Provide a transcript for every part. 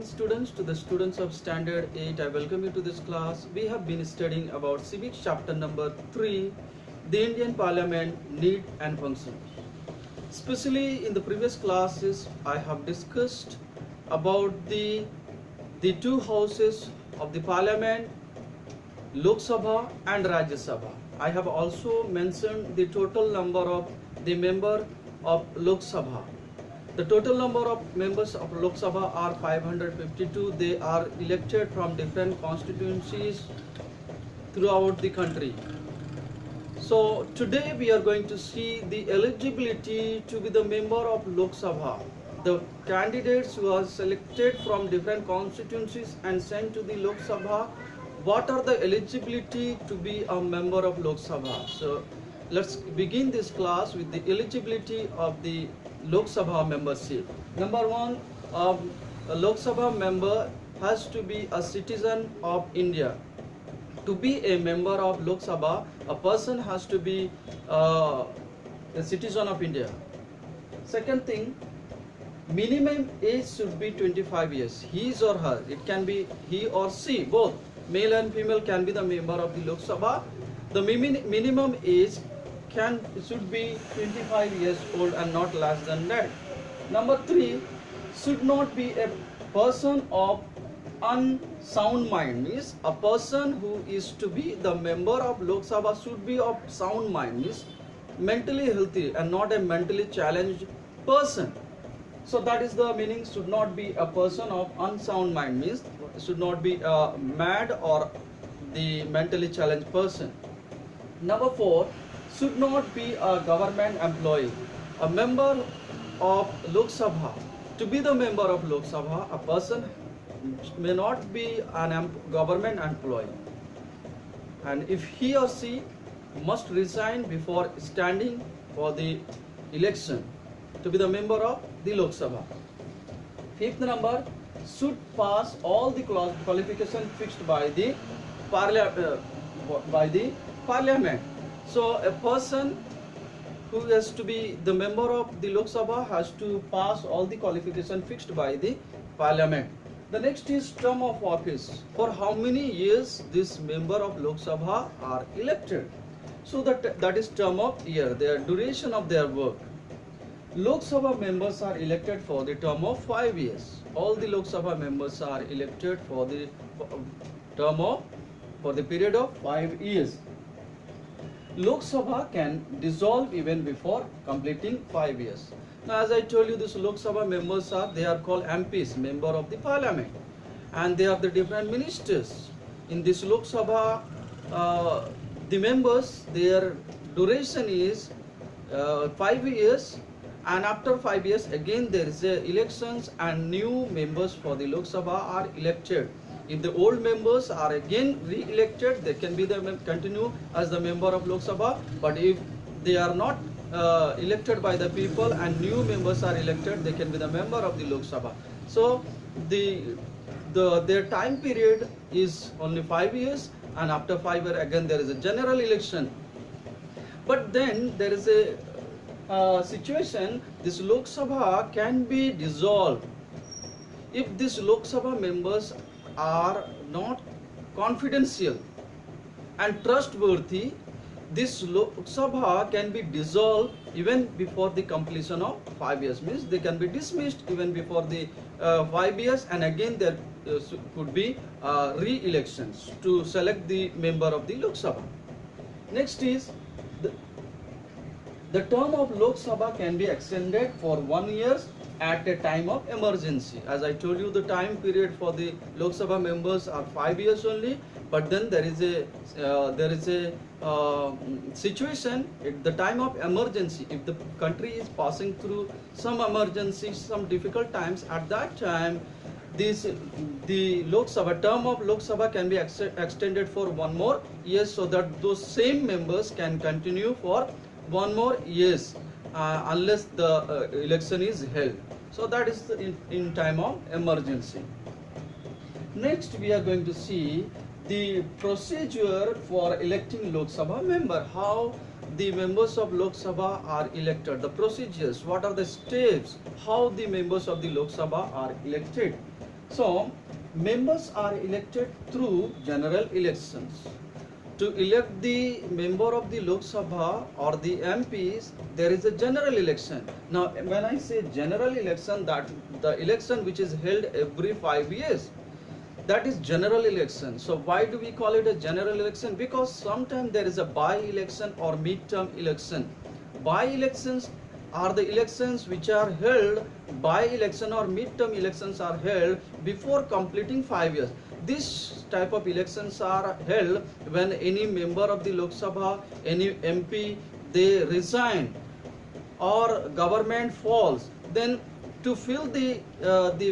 Students, to the students of Standard 8, I welcome you to this class. We have been studying about Civics chapter number 3, the Indian Parliament Need and Function. Especially in the previous classes, I have discussed about the two houses of the Parliament, Lok Sabha and Rajya Sabha. I have also mentioned the total number of the member of Lok Sabha. The total number of members of Lok Sabha are 552. They are elected from different constituencies throughout the country. So today we are going to see the eligibility to be the member of Lok Sabha. The candidates who are selected from different constituencies and sent to the Lok Sabha, what are the eligibility to be a member of Lok Sabha? So let's begin this class with the eligibility of the Lok Sabha membership. Number one, a Lok Sabha member has to be a citizen of India. To be a member of Lok Sabha, a person has to be a citizen of India. Second thing, minimum age should be 25 years. His or her, it can be he or she, both male and female can be the member of the Lok Sabha. The minimum age should be 25 years old and not less than that. Number 3, should not be a person of unsound mind. Means a person who is to be the member of Lok Sabha should be of sound mind, means mentally healthy and not a mentally challenged person. So that is the meaning, should not be a person of unsound mind, means should not be a mad or the mentally challenged person. Number 4, should not be a government employee. A member of Lok Sabha, to be the member of Lok Sabha, a person may not be an government employee, and if he or she must resign before standing for the election to be the member of the Lok Sabha. Fifth number, should pass all the qualifications fixed by the parliament. So a person who has to be the member of the Lok Sabha has to pass all the qualifications fixed by the parliament. The next is term of office. For how many years this member of Lok Sabha are elected? So that is term of year, their duration of their work. Lok Sabha members are elected for the term of 5 years. All the Lok Sabha members are elected for the period of 5 years. Lok Sabha can dissolve even before completing 5 years. Now, as I told you, these Lok Sabha members they are called MPs, member of the parliament, and they are the different ministers. In this Lok Sabha, the members, their duration is 5 years, and after 5 years again there is elections and new members for the Lok Sabha are elected. If the old members are again re-elected, they can be continue as the member of Lok Sabha. But if they are not elected by the people and new members are elected, they can be the member of the Lok Sabha. So their time period is only 5 years, and after 5 years again there is a general election. But then there is a situation, this Lok Sabha can be dissolved if these Lok Sabha members are not confidential and trustworthy. This Lok Sabha can be dissolved even before the completion of 5 years, means they can be dismissed even before the 5 years, and again there could be re-elections to select the member of the Lok Sabha. Next is the term of Lok Sabha can be extended for 1 year at a time of emergency. As I told you, the time period for the Lok Sabha members are 5 years only, but then there is a situation at the time of emergency. If the country is passing through some emergency, some difficult times, at that time the Lok Sabha term of Lok Sabha can be extended for 1 more year, so that those same members can continue for 1 more years unless the election is held. So that is in time of emergency. Next we are going to see the procedure for electing Lok Sabha member, how the members of Lok Sabha are elected, the procedures, what are the steps, how the members of the Lok Sabha are elected. So, members are elected through general elections. To elect the member of the Lok Sabha or the MPs, there is a general election. Now, when I say general election, that the election which is held every 5 years, that is general election. So why do we call it a general election? Because sometimes there is a by-election or mid-term election. By-elections are the elections which are held, by-election or mid-term elections are held before completing 5 years. This type of elections are held when any member of the Lok Sabha, any MP, they resign or government falls, then to fill the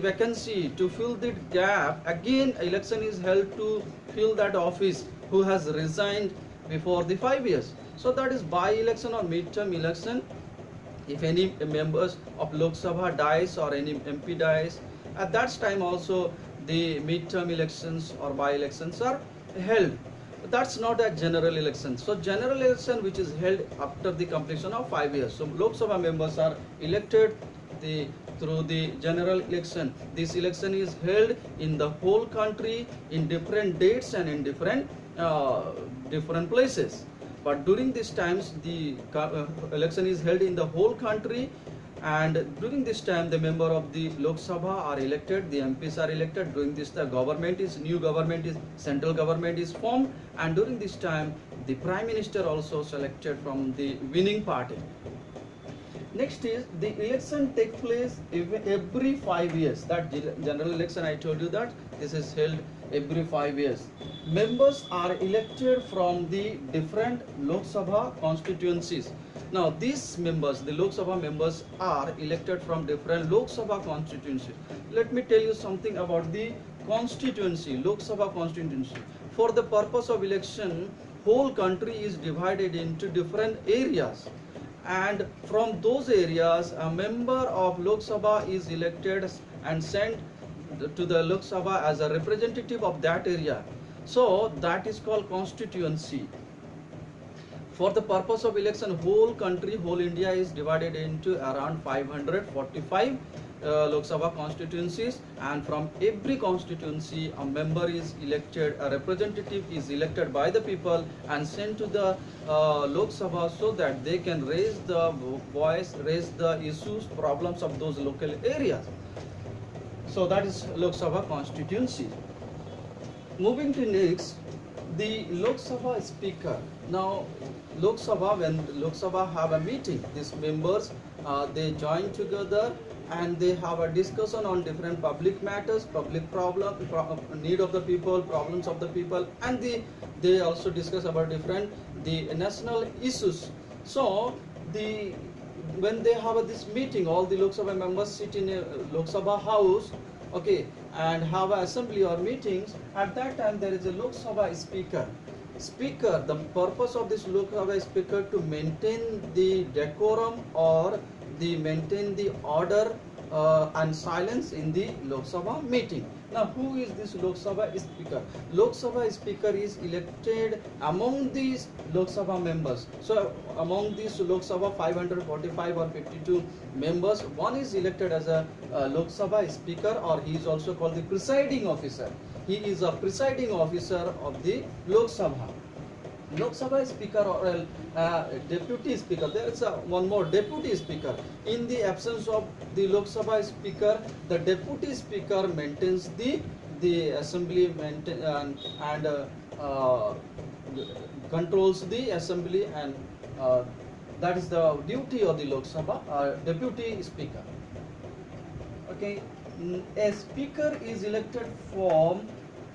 vacancy, to fill the gap, again election is held to fill that office who has resigned before the 5 years. So that is by election or mid-term election. If any members of Lok Sabha dies or any MP dies, at that time also the mid-term elections or by-elections are held. That's not a general election. So general election which is held after the completion of 5 years. So Lok Sabha members are elected through the general election. This election is held in the whole country in different dates and in different places. But during these times, the election is held in the whole country, and during this time, the member of the Lok Sabha are elected, the MPs are elected. During this, the new government is, central government is formed, and during this time, the Prime Minister also selected from the winning party. Next is the election takes place every 5 years. That general election, I told you that this is held every 5 years. Members are elected from the different Lok Sabha constituencies. Now these members, the Lok Sabha members, are elected from different Lok Sabha constituencies. Let me tell you something about the constituency, Lok Sabha constituency. For the purpose of election, whole country is divided into different areas, and from those areas a member of Lok Sabha is elected and sent to the Lok Sabha as a representative of that area. So that is called constituency. For the purpose of election, whole country, whole India is divided into around 545 Lok Sabha constituencies, and from every constituency a member is elected, a representative is elected by the people and sent to the Lok Sabha so that they can raise the voice, raise the issues, problems of those local areas. So that is Lok Sabha constituency. Moving to next, the Lok Sabha speaker. Now Lok Sabha, when Lok Sabha have a meeting, these members they join together and they have a discussion on different public matters, public need of the people, problems of the people, and they also discuss about the national issues. So when they have this meeting, all the Lok Sabha members sit in a Lok Sabha house, okay, and have an assembly or meetings. At that time there is a Lok Sabha speaker. The purpose of this Lok Sabha speaker to maintain the decorum or maintain the order and silence in the Lok Sabha meeting. Now who is this Lok Sabha speaker? Lok Sabha speaker is elected among these Lok Sabha members. So among these Lok Sabha 545 or 52 members, one is elected as a Lok Sabha speaker, or he is also called the presiding officer. He is a presiding officer of the Lok Sabha. Lok Sabha speaker or deputy speaker. There is one more deputy speaker. In the absence of the Lok Sabha speaker, the deputy speaker maintains the assembly and controls the assembly, and that is the duty of the Lok Sabha deputy speaker. Okay, a speaker is elected from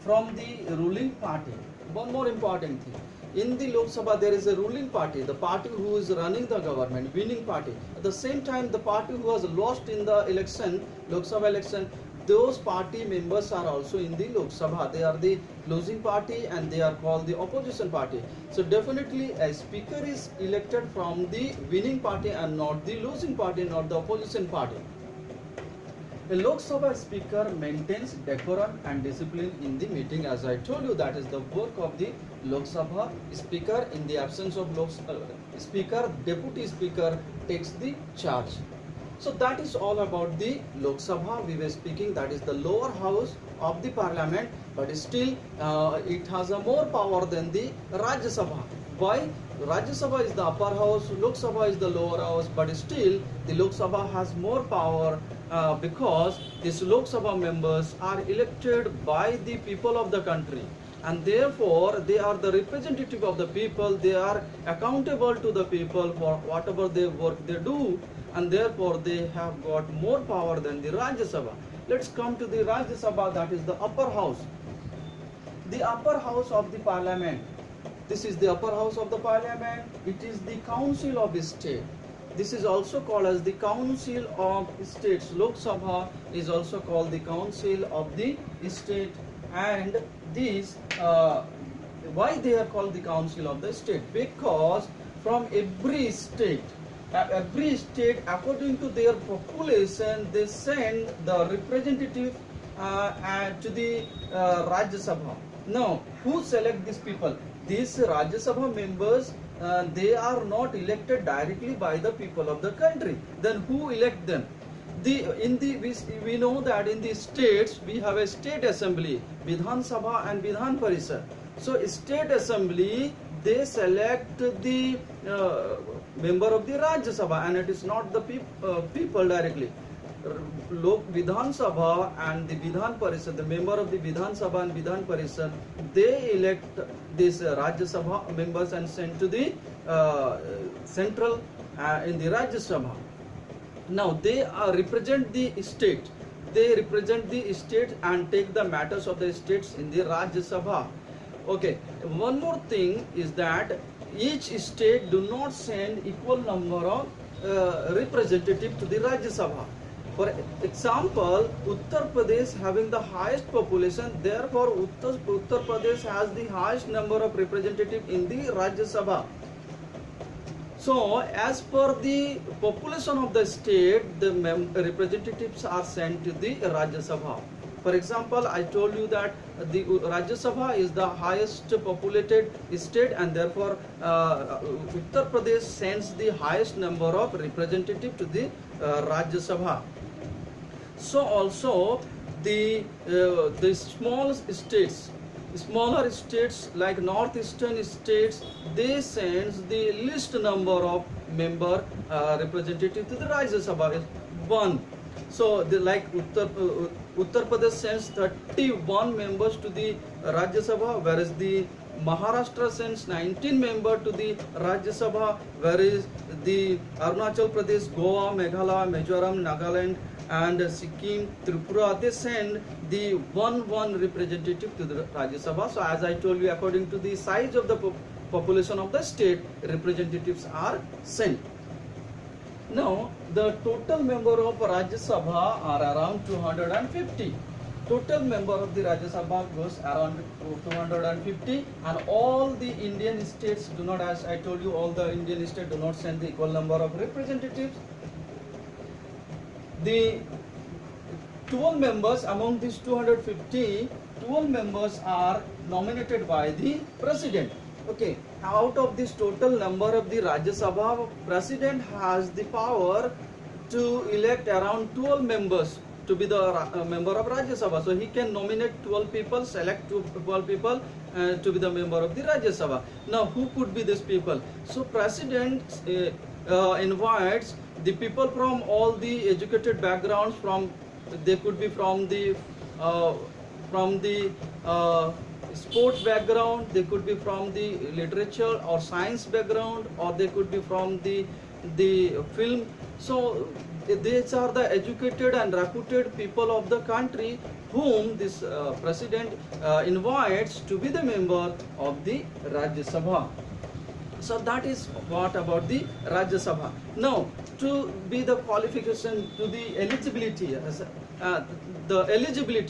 the ruling party. One more important thing. In the Lok Sabha, there is a ruling party, the party who is running the government, winning party. At the same time, the party who has lost in the election, Lok Sabha election, those party members are also in the Lok Sabha. They are the losing party and they are called the opposition party. So definitely a speaker is elected from the winning party and not the losing party, not the opposition party. A Lok Sabha speaker maintains decorum and discipline in the meeting. As I told you, that is the work of the Lok Sabha speaker. In the absence of speaker, deputy speaker takes the charge. So that is all about the Lok Sabha. We were speaking, that is the lower house of the parliament, but still it has a more power than the Rajya Sabha. Why? Rajya Sabha is the upper house, Lok Sabha is the lower house, but still the Lok Sabha has more power because these Lok Sabha members are elected by the people of the country, and therefore they are the representative of the people. They are accountable to the people for whatever they work they do, and therefore they have got more power than the Rajya Sabha. Let's come to the Rajya Sabha, that is the upper house. The upper house of the parliament. This is the upper house of the parliament. It is the council of state. This is also called as the council of states. Lok Sabha is also called the council of the state. And these, why they are called the council of the state? Because from every state according to their population, they send the representative to the Rajya Sabha. Now, who select these people? These Rajya Sabha members, they are not elected directly by the people of the country. Then who elect them? We know that in the states we have a state assembly, Vidhan Sabha and Vidhan Parishad. So state assembly, they select the member of the Rajya Sabha, and it is not the people directly. Vidhan Sabha and the Vidhan Parishad, the member of the Vidhan Sabha and Vidhan Parishad, they elect these Rajya Sabha members and send to the central in the Rajya Sabha. Now they represent the state. They represent the state and take the matters of the states in the Rajya Sabha. Okay. One more thing is that each state do not send equal number of representative to the Rajya Sabha. For example, Uttar Pradesh having the highest population, therefore Uttar Pradesh has the highest number of representative in the Rajya Sabha. So, as per the population of the state, the representatives are sent to the Rajya Sabha. For example, I told you that the Rajya Sabha is the highest populated state, and therefore Uttar Pradesh sends the highest number of representatives to the Rajya Sabha. So also the smaller states like northeastern states, they send the least number of member representative to the Rajya Sabha, 1. So like Uttar Pradesh sends 31 members to the Rajya Sabha, whereas the Maharashtra sends 19 members to the Rajya Sabha, whereas the Arunachal Pradesh, Goa, Meghalaya, Mizoram, Nagaland and Sikkim, Tripura, they send the one representative to the Rajya Sabha. So as I told you, according to the size of the population of the state, representatives are sent. Now, the total member of Rajya Sabha are around 250. Total member of the Rajya Sabha goes around 250, and all the Indian states do not, as I told you, all the Indian states do not send the equal number of representatives. The 12 members among these 250, 12 members are nominated by the president. Okay, out of this total number of the Rajya Sabha, president has the power to elect around 12 members to be the member of Rajya Sabha. So he can nominate 12 people, select 12 people to be the member of the Rajya Sabha. Now who could be these people? So president invites the people from all the educated backgrounds, they could be from the sports background, they could be from the literature or science background, or they could be from the film. So these are the educated and reputed people of the country whom this president invites to be the member of the Rajya Sabha. So that is what about the Rajya Sabha. Now, to be the qualification to the eligibility,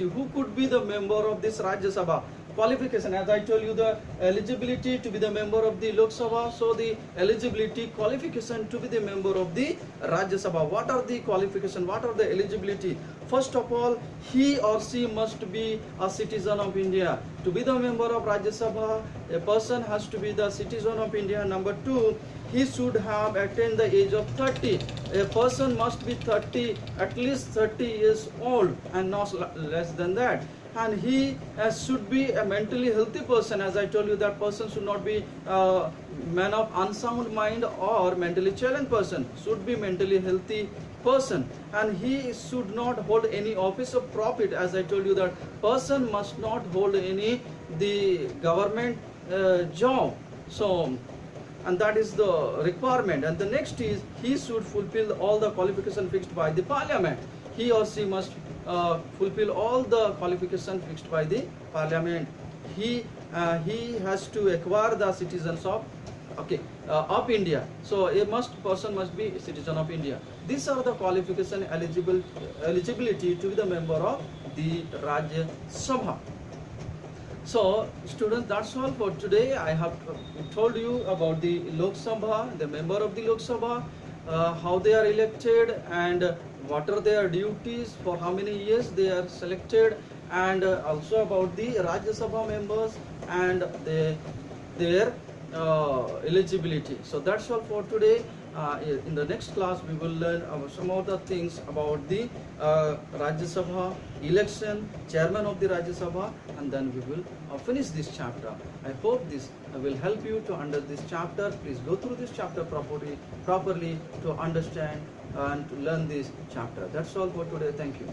who could be the member of this Rajya Sabha? qualification, as I told you, the eligibility to be the member of the Lok Sabha. So the eligibility qualification to be the member of the Rajya Sabha. What are the qualification? What are the eligibility? First of all, he or she must be a citizen of India. To be the member of Rajya Sabha, a person has to be the citizen of India. Number two, he should have attained the age of 30. A person must be 30, at least 30 years old, and not less than that. And he should be a mentally healthy person. As I told you, that person should not be a man of unsound mind or mentally challenged person. Should be mentally healthy person, and he should not hold any office of profit. As I told you, that person must not hold any the government job. So, and that is the requirement. And the next is, he should fulfill all the qualification fixed by the parliament. He or she must fulfill all the qualification fixed by the parliament. He has to acquire the citizens of of India. So a person must be a citizen of India. These are the qualification eligibility to be the member of the Rajya Sabha. So students, that's all for today. I have told you about the Lok Sabha, the member of the Lok Sabha, how they are elected, and what are their duties, for how many years they are selected, and also about the Rajya Sabha members and their eligibility. So that's all for today. In the next class, we will learn some other things about the Rajya Sabha election, chairman of the Rajya Sabha, and then we will finish this chapter. I hope this will help you to understand this chapter. Please go through this chapter properly to understand and to learn this chapter. That's all for today. Thank you.